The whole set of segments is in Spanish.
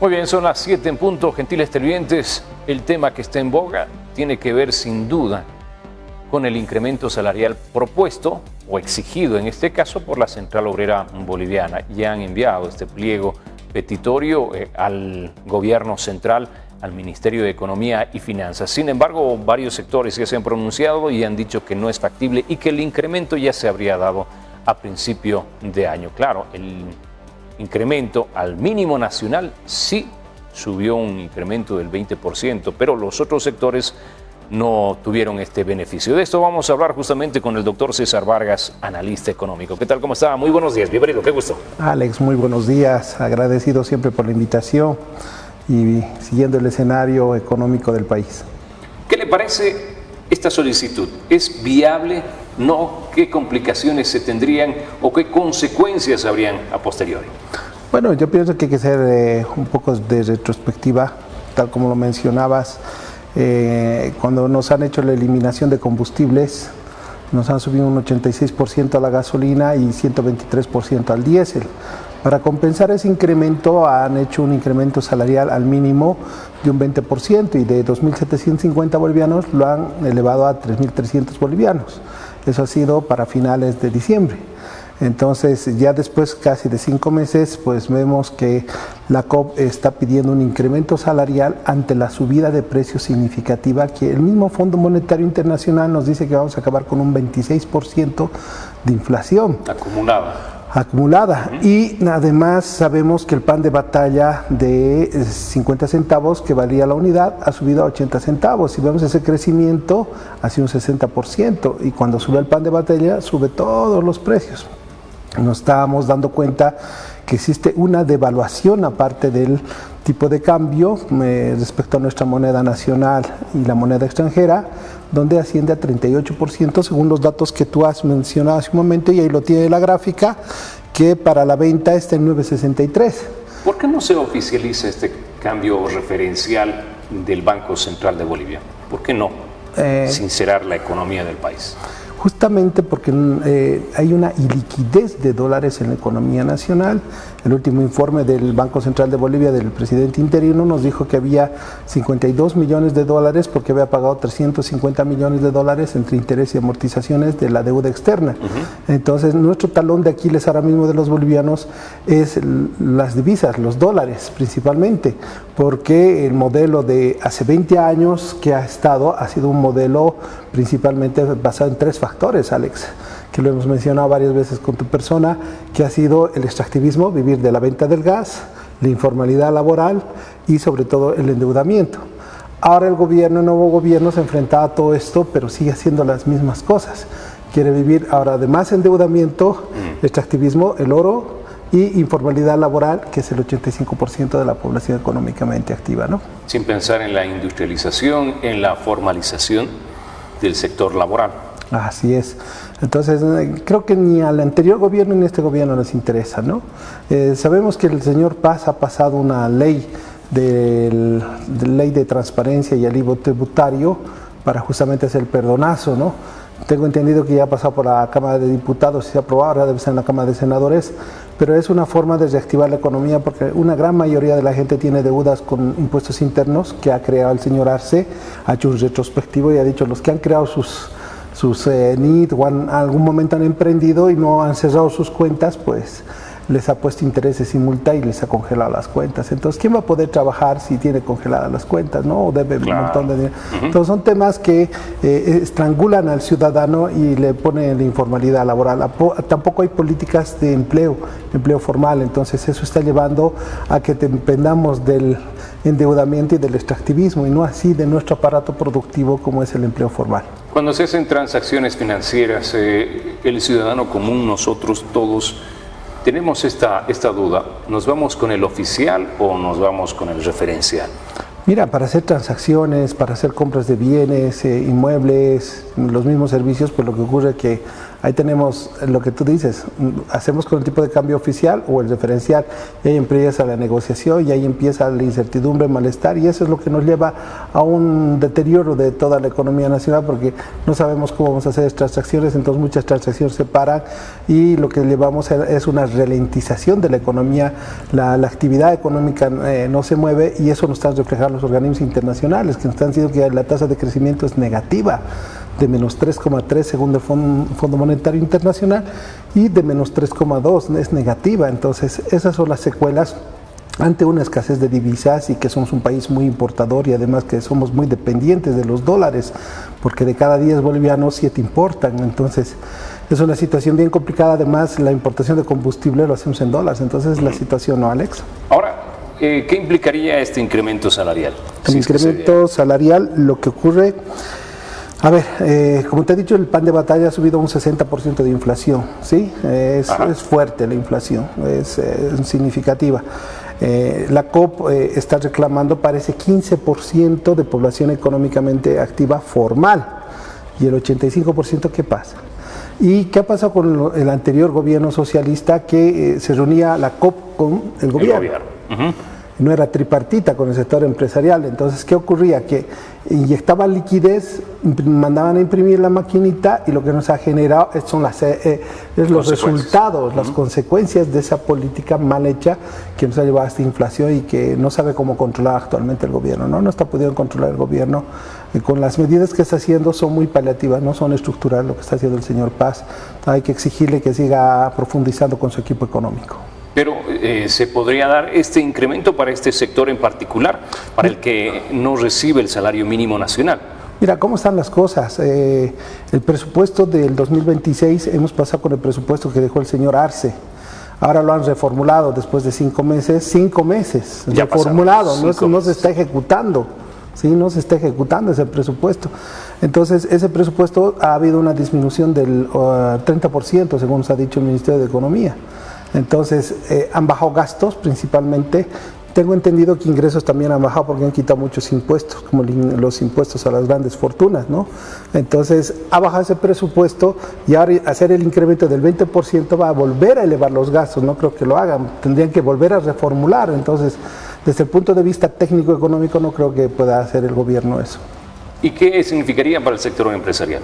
Muy bien, son las 7 en punto, gentiles televidentes. El tema que está en boga tiene que ver sin duda con el incremento salarial propuesto o exigido en este caso por la Central Obrera Boliviana. Ya han enviado este pliego petitorio al gobierno central, al Ministerio de Economía y Finanzas. Sin embargo, varios sectores ya se han pronunciado y han dicho que no es factible y que el incremento ya se habría dado a principio de año. Claro, el incremento al mínimo nacional sí subió un incremento del 20%, pero los otros sectores no tuvieron este beneficio. De esto vamos a hablar justamente con el doctor César Vargas, analista económico. ¿Qué tal? ¿Cómo está? Muy buenos días. Bienvenido. Qué gusto. Alex, muy buenos días. Agradecido siempre por la invitación y siguiendo el escenario económico del país. ¿Qué le parece esta solicitud? ¿Es viable? ¿No? ¿Qué complicaciones se tendrían o qué consecuencias habrían a posteriori? Bueno, yo pienso que hay que hacer un poco de retrospectiva, tal como lo mencionabas. Cuando nos han hecho la eliminación de combustibles, nos han subido un 86% a la gasolina y 123% al diésel. Para compensar ese incremento han hecho un incremento salarial al mínimo de un 20% y de 2.750 bolivianos lo han elevado a 3.300 bolivianos. Eso ha sido para finales de diciembre. Entonces, ya después casi de 5 meses, pues vemos que la COP está pidiendo un incremento salarial ante la subida de precios significativa que el mismo Fondo Monetario Internacional nos dice que vamos a acabar con un 26% de inflación. Acumulada. Y además sabemos que el pan de batalla de 50 centavos que valía la unidad ha subido a 80 centavos. Si vemos ese crecimiento, ha sido un 60%. Y cuando sube el pan de batalla, sube todos los precios. Nos estábamos dando cuenta que existe una devaluación aparte del tipo de cambio respecto a nuestra moneda nacional y la moneda extranjera, donde asciende a 38% según los datos que tú has mencionado hace un momento, y ahí lo tiene la gráfica, que para la venta está en 9.63. ¿Por qué no se oficializa este cambio referencial del Banco Central de Bolivia? ¿Por qué no sincerar la economía del país? Justamente porque hay una iliquidez de dólares en la economía nacional. El último informe del Banco Central de Bolivia del presidente interino nos dijo que había 52 millones de dólares porque había pagado 350 millones de dólares entre interés y amortizaciones de la deuda externa. Entonces, nuestro talón de Aquiles ahora mismo de los bolivianos es las divisas, los dólares principalmente, porque el modelo de hace 20 años que ha sido un modelo principalmente basado en 3 factores, Alex, que lo hemos mencionado varias veces con tu persona, que ha sido el extractivismo, vivir de la venta del gas, la informalidad laboral y sobre todo el endeudamiento. Ahora el nuevo gobierno se enfrenta a todo esto, pero sigue haciendo las mismas cosas. Quiere vivir ahora de más endeudamiento, extractivismo, el oro y informalidad laboral, que es el 85% de la población económicamente activa, ¿no? Sin pensar en la industrialización, en la formalización del sector laboral. Así es. Entonces, creo que ni al anterior gobierno ni a este gobierno les interesa, ¿no? Sabemos que el señor Paz ha pasado una ley de transparencia y alivio tributario para justamente hacer el perdonazo, ¿no? Tengo entendido que ya ha pasado por la Cámara de Diputados y se ha aprobado, ahora debe estar en la Cámara de Senadores, pero es una forma de reactivar la economía porque una gran mayoría de la gente tiene deudas con impuestos internos que ha creado el señor Arce, ha hecho un retrospectivo y ha dicho los que han creado sus NIT o en algún momento han emprendido y no han cerrado sus cuentas, pues les ha puesto intereses y multa y les ha congelado las cuentas. Entonces, ¿quién va a poder trabajar si tiene congeladas las cuentas, no? O debe un montón de dinero. Entonces, son temas que estrangulan al ciudadano y le ponen la informalidad laboral. Tampoco hay políticas de empleo formal. Entonces, eso está llevando a que dependamos del endeudamiento y del extractivismo y no así de nuestro aparato productivo como es el empleo formal. Cuando se hacen transacciones financieras, el ciudadano común, nosotros todos, tenemos esta duda, ¿nos vamos con el oficial o nos vamos con el referencial? Mira, para hacer transacciones, para hacer compras de bienes, inmuebles, los mismos servicios, pues lo que ocurre es que Ahí tenemos lo que tú dices, hacemos con el tipo de cambio oficial o el referencial, y ahí empieza la negociación y ahí empieza la incertidumbre, malestar, y eso es lo que nos lleva a un deterioro de toda la economía nacional, porque no sabemos cómo vamos a hacer transacciones, entonces muchas transacciones se paran y lo que llevamos es una ralentización de la economía, la actividad económica no se mueve, y eso nos están reflejando los organismos internacionales, que nos están diciendo que la tasa de crecimiento es negativa, de menos 3,3 según el Fondo Monetario Internacional, y de menos 3,2 es negativa. Entonces esas son las secuelas ante una escasez de divisas, y que somos un país muy importador, y además que somos muy dependientes de los dólares, porque de cada 10 bolivianos 7 importan. Entonces es una situación bien complicada. Además, la importación de combustible lo hacemos en dólares, entonces la situación, ¿no, Alex? Ahora, ¿qué implicaría este incremento salarial? El incremento salarial, lo que ocurre, a ver, como te he dicho, el pan de batalla ha subido un 60% de inflación, ¿sí? Es fuerte la inflación, es significativa. La COP está reclamando, parece, 15% de población económicamente activa formal, y el 85%, ¿qué pasa? ¿Y qué ha pasado con el anterior gobierno socialista, que se reunía la COP con el gobierno? No era tripartita con el sector empresarial. Entonces, ¿qué ocurría? Que inyectaban liquidez, mandaban a imprimir la maquinita, y lo que nos ha generado son los resultados, las consecuencias de esa política mal hecha que nos ha llevado a esta inflación, y que no sabe cómo controlar actualmente el gobierno, ¿no? No está pudiendo controlar el gobierno. Con las medidas que está haciendo son muy paliativas, no son estructurales lo que está haciendo el señor Paz. Hay que exigirle que siga profundizando con su equipo económico. Pero ¿se podría dar este incremento para este sector en particular, para el que no recibe el salario mínimo nacional? Mira, ¿cómo están las cosas? El presupuesto del 2026, hemos pasado con el presupuesto que dejó el señor Arce. Ahora lo han reformulado después de 5 meses. 5 meses ya reformulado, no se está ejecutando. Sí, no se está ejecutando ese presupuesto. Entonces, ese presupuesto ha habido una disminución del 30%, según nos ha dicho el Ministerio de Economía. Entonces, han bajado gastos principalmente. Tengo entendido que ingresos también han bajado, porque han quitado muchos impuestos, como los impuestos a las grandes fortunas, ¿no? Entonces, ha bajado ese presupuesto, y ahora hacer el incremento del 20% va a volver a elevar los gastos. No creo que lo hagan, tendrían que volver a reformular. Entonces, desde el punto de vista técnico-económico, no creo que pueda hacer el gobierno eso. ¿Y qué significaría para el sector empresarial?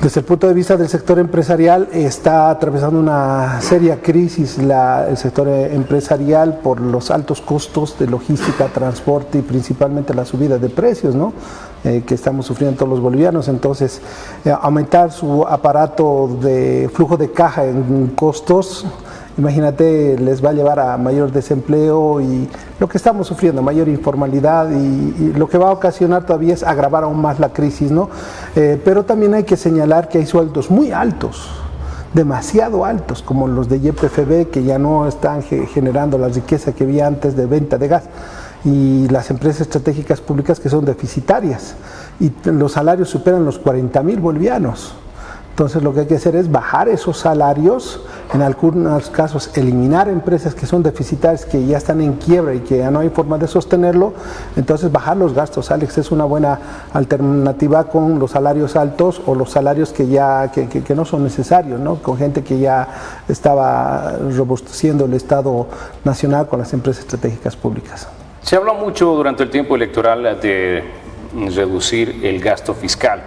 Desde el punto de vista del sector empresarial, está atravesando una seria crisis el sector empresarial por los altos costos de logística, transporte, y principalmente la subida de precios, ¿no? Que estamos sufriendo todos los bolivianos. Entonces, aumentar su aparato de flujo de caja en costos, imagínate, les va a llevar a mayor desempleo, y lo que estamos sufriendo, mayor informalidad, y lo que va a ocasionar todavía es agravar aún más la crisis, ¿no? Pero también hay que señalar que hay sueldos muy altos, demasiado altos, como los de YPFB, que ya no están generando la riqueza que había antes de venta de gas, y las empresas estratégicas públicas, que son deficitarias, y los salarios superan los 40.000 bolivianos. Entonces, lo que hay que hacer es bajar esos salarios, en algunos casos eliminar empresas que son deficitarias, que ya están en quiebra y que ya no hay forma de sostenerlo. Entonces, bajar los gastos, Alex, es una buena alternativa con los salarios altos, o los salarios que no son necesarios, ¿no? Con gente que ya estaba robusteciendo el Estado Nacional con las empresas estratégicas públicas. Se habló mucho durante el tiempo electoral de reducir el gasto fiscal,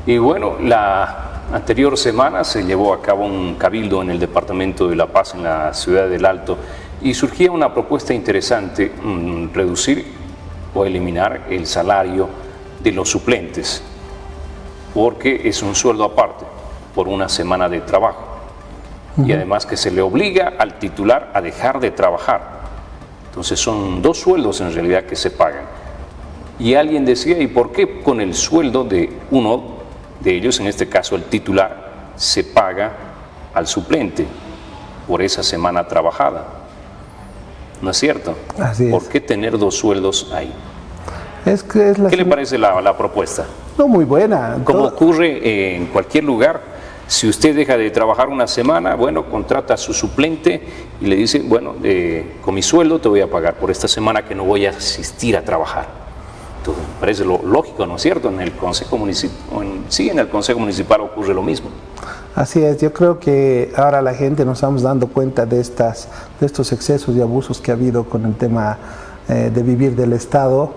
y bueno, la anterior semana se llevó a cabo un cabildo en el departamento de La Paz, en la ciudad del Alto, y surgía una propuesta interesante: reducir o eliminar el salario de los suplentes, porque es un sueldo aparte por una semana de trabajo, y además que se le obliga al titular a dejar de trabajar. Entonces son 2 sueldos en realidad que se pagan. Y alguien decía, ¿y por qué con el sueldo de uno de ellos, en este caso el titular, se paga al suplente por esa semana trabajada? ¿No es cierto? Así es. ¿Por qué tener 2 sueldos ahí? ¿Qué le parece la propuesta? No, muy buena. Como ocurre en cualquier lugar, si usted deja de trabajar una semana, bueno, contrata a su suplente y le dice, bueno, con mi sueldo te voy a pagar por esta semana que no voy a asistir a trabajar. Entonces, me parece lo lógico, ¿no es cierto? En el Consejo Municipal, en el Consejo Municipal ocurre lo mismo. Así es, yo creo que ahora la gente nos estamos dando cuenta de estos excesos y abusos que ha habido con el tema de vivir del Estado,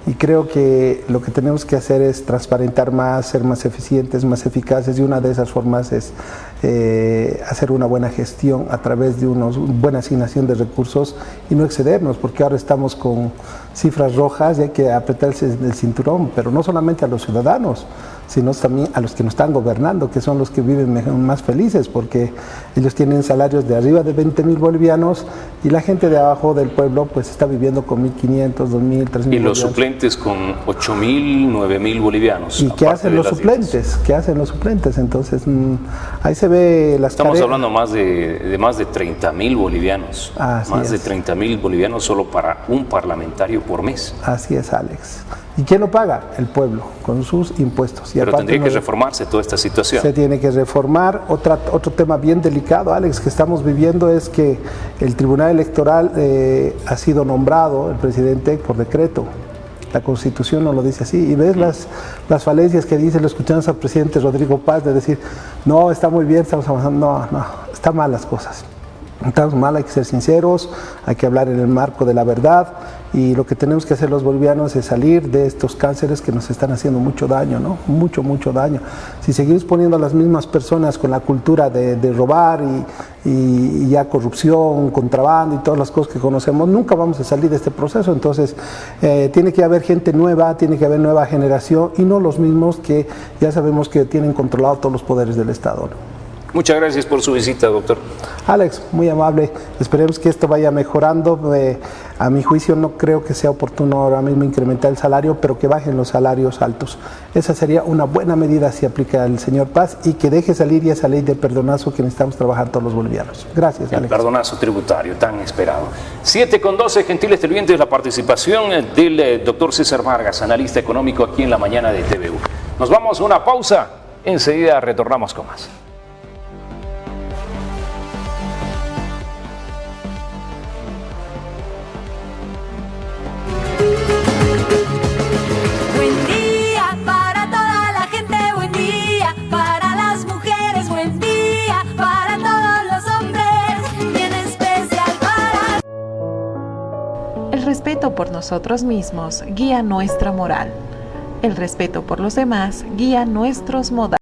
y creo que lo que tenemos que hacer es transparentar más, ser más eficientes, más eficaces, y una de esas formas es hacer una buena gestión a través de una buena asignación de recursos y no excedernos, porque ahora estamos con cifras rojas y hay que apretarse el cinturón, pero no solamente a los ciudadanos, sino también a los que nos están gobernando, que son los que viven más felices, porque ellos tienen salarios de arriba de 20.000 bolivianos y la gente de abajo del pueblo pues está viviendo con 1.500, 2.000, 3.000 Y los bolivianos. suplentes con 8.000, 9.000 bolivianos. ¿Y qué hacen los suplentes? ¿Qué hacen los suplentes? Entonces, ahí se ve las Estamos hablando más de más de 30.000 bolivianos. Así más de es. 30.000 bolivianos solo para un parlamentario por mes. Así es, Alex. ¿Y quién lo paga? El pueblo, con sus impuestos. Y Pero aparte tendría que no- reformarse toda esta situación. Se tiene que reformar. Otro tema bien delicado, Alex, que estamos viviendo es que el Tribunal Electoral ha sido nombrado, el presidente, por decreto. La Constitución no lo dice así. Y ves las falencias que dice, lo escuchamos al presidente Rodrigo Paz de decir, no, está muy bien, estamos avanzando. No, están mal las cosas. Estamos mal, hay que ser sinceros, hay que hablar en el marco de la verdad, y lo que tenemos que hacer los bolivianos es salir de estos cánceres que nos están haciendo mucho daño, ¿no? Mucho daño. Si seguimos poniendo a las mismas personas con la cultura de robar y ya corrupción, contrabando y todas las cosas que conocemos, nunca vamos a salir de este proceso. Entonces, tiene que haber gente nueva, tiene que haber nueva generación y no los mismos que ya sabemos que tienen controlado todos los poderes del Estado, ¿no? Muchas gracias por su visita, doctor. Alex, muy amable. Esperemos que esto vaya mejorando. A mi juicio no creo que sea oportuno ahora mismo incrementar el salario, pero que bajen los salarios altos. Esa sería una buena medida si aplica el señor Paz, y que deje salir ya esa ley de perdonazo que necesitamos trabajar todos los bolivianos. Gracias, El Alex. perdonazo tributario tan esperado. 7:12, gentiles televidentes, la participación del doctor César Vargas, analista económico aquí en la mañana de TVU. Nos vamos a una pausa, enseguida retornamos con más. Buen día para toda la gente, buen día para las mujeres, buen día para todos los hombres, bien especial para... El respeto por nosotros mismos guía nuestra moral. El respeto por los demás guía nuestros modales.